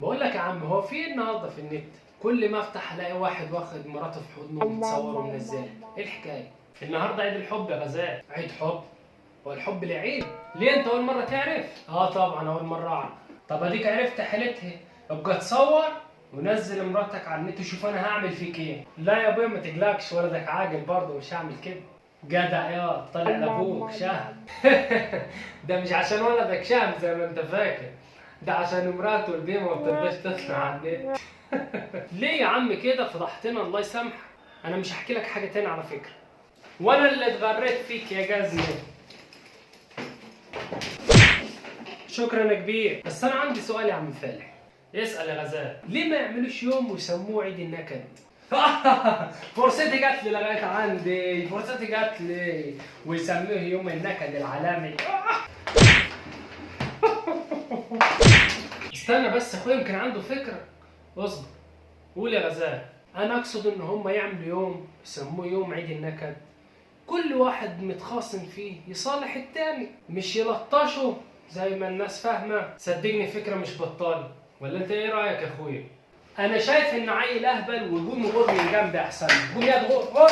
بقول لك يا عم، هو في إيه النهارده في النت؟ كل ما افتح الاقي واحد واخد مراته في حضنه ومتصور ومنزلها. ايه الحكايه؟ النهارده عيد الحب يا غزال. عيد حب؟ هو الحب ليه عيد؟ ليه انت اول مره تعرف؟ اه طبعا اول مره اعرف. طب اديك عرفت حالتها، ابقى تصور ونزل مراتك على النت وشوف انا هعمل فيك ايه. لا يا ابويا ما تقلقش، ولدك عاقل برضه مش هعمل كده. جدع يا طلع لابوك شهم. ده مش عشان ولدك شهم زي ما انت فاكر، ده عشان مراته البيمه ما بترضاش تطلع على النت. ليه يا عم كده فضحتنا؟ الله يسامحك. انا مش هحكي لك حاجه تاني على فكره، وانا اللي اتغريت فيك يا جزمه. شكرا يا كبير. بس انا عندي سؤال يا عم فالح. اسال يا غزال. ليه ما يعملوش يوم ويسموه عيد النكد؟ فرصتي جات لي لغايه عندي، فرصتي جات لي، ويسموه يوم النكد العالمي. استنى بس اخويا يمكن عنده فكره. اصبر، قول يا غزال. انا اقصد ان هم يعملوا يوم يسموه يوم عيد النكد، كل واحد متخاصم فيه يصالح التاني، مش يلطشوا زي ما الناس فاهمه. صدقني فكره مش بطاله، ولا انت ايه رايك يا اخويا؟ انا شايف ان عيل اهبل ويقوم يغور من جنبي احسن. قوم يا تغور.